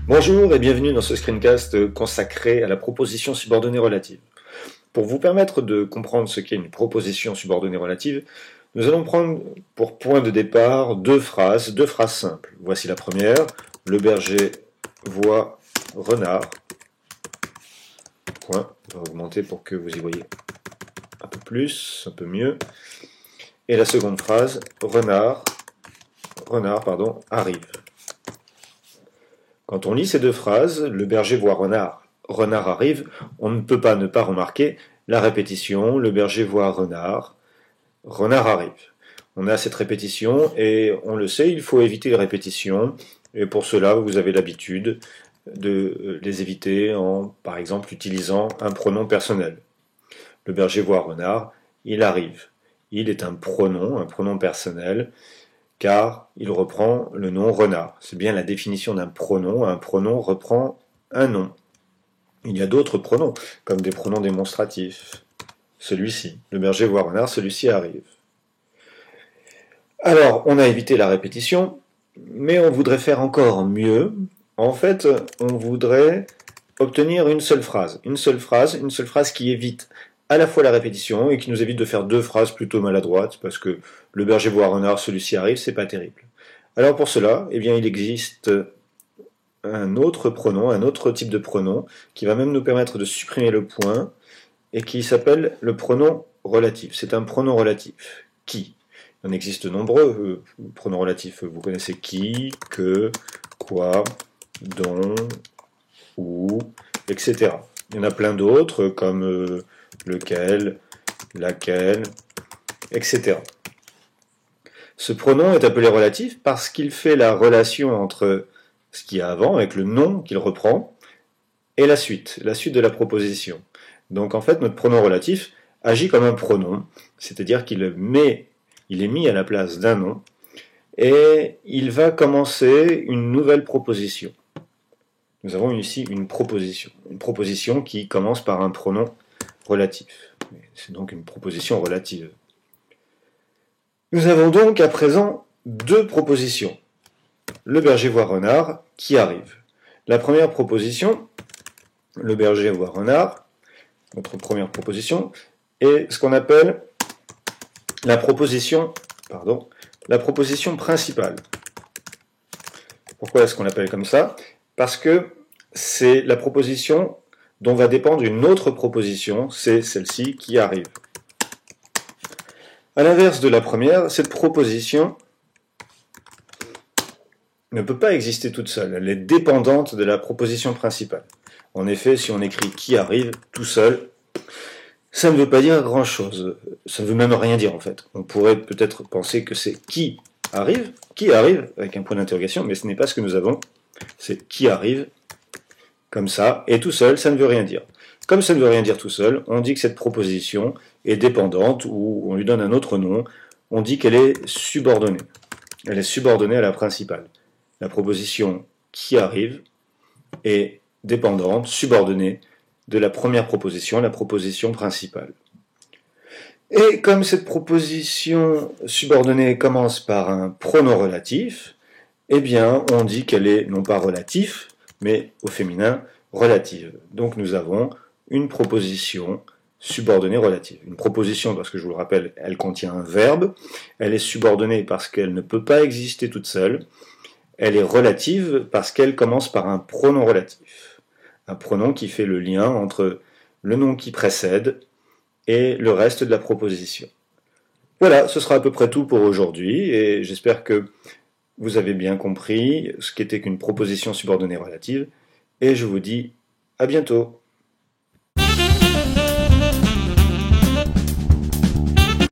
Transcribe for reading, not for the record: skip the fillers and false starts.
Bonjour et bienvenue dans ce screencast consacré à la proposition subordonnée relative. Pour vous permettre de comprendre ce qu'est une proposition subordonnée relative, nous allons prendre pour point de départ deux phrases simples. Voici la première, le berger voit renard. Point, on va augmenter pour que vous y voyez un peu plus, un peu mieux. Et la seconde phrase, renard arrive. Quand on lit ces deux phrases, le berger voit renard, renard arrive, on ne peut pas ne pas remarquer la répétition, le berger voit renard, renard arrive. On a cette répétition et on le sait, il faut éviter les répétitions et pour cela vous avez l'habitude de les éviter en, par exemple, utilisant un pronom personnel. Le berger voit renard, il arrive. Il est un pronom personnel, car il reprend le nom renard. C'est bien la définition d'un pronom. Un pronom reprend un nom. Il y a d'autres pronoms, comme des pronoms démonstratifs. Celui-ci, le berger voit renard, celui-ci arrive. Alors, on a évité la répétition, mais on voudrait faire encore mieux. En fait, on voudrait obtenir une seule phrase qui évite à la fois la répétition et qui nous évite de faire deux phrases plutôt maladroites, parce que le berger voit renard, celui-ci arrive, c'est pas terrible. Alors pour cela, eh bien, il existe un autre pronom, un autre type de pronom, qui va même nous permettre de supprimer le point, et qui s'appelle le pronom relatif. C'est un pronom relatif. Qui? Il en existe nombreux pronoms relatifs. Vous connaissez qui, que, quoi, dont, où, etc. Il y en a plein d'autres, comme lequel, laquelle, etc. Ce pronom est appelé relatif parce qu'il fait la relation entre ce qu'il y a avant, avec le nom qu'il reprend, et la suite de la proposition. Donc en fait, notre pronom relatif agit comme un pronom, c'est-à-dire qu'il est mis à la place d'un nom, et il va commencer une nouvelle proposition. Nous avons ici une proposition qui commence par un pronom relatif. C'est donc une proposition relative. Nous avons donc à présent deux propositions. Le berger voit renard qui arrive. La première proposition, le berger voit renard, notre première proposition, est ce qu'on appelle la proposition principale. Pourquoi est-ce qu'on l'appelle comme ça? Parce que c'est la proposition dont va dépendre une autre proposition, c'est celle-ci qui arrive. À l'inverse de la première, cette proposition ne peut pas exister toute seule, elle est dépendante de la proposition principale. En effet, si on écrit qui arrive tout seul, ça ne veut pas dire grand-chose, ça ne veut même rien dire en fait. On pourrait peut-être penser que c'est qui arrive, avec un point d'interrogation, mais ce n'est pas ce que nous avons, c'est qui arrive, comme ça, et tout seul, ça ne veut rien dire. Comme ça ne veut rien dire tout seul, on dit que cette proposition est dépendante, ou on lui donne un autre nom, on dit qu'elle est subordonnée. Elle est subordonnée à la principale. La proposition qui arrive est dépendante, subordonnée de la première proposition, la proposition principale. Et comme cette proposition subordonnée commence par un pronom relatif, eh bien, on dit qu'elle est non pas relatif, mais au féminin relative. Donc nous avons une proposition subordonnée relative. Une proposition, parce que je vous le rappelle, elle contient un verbe, elle est subordonnée parce qu'elle ne peut pas exister toute seule, elle est relative parce qu'elle commence par un pronom relatif. Un pronom qui fait le lien entre le nom qui précède et le reste de la proposition. Voilà, ce sera à peu près tout pour aujourd'hui, et j'espère que vous avez bien compris ce qu'était qu'une proposition subordonnée relative, et je vous dis à bientôt.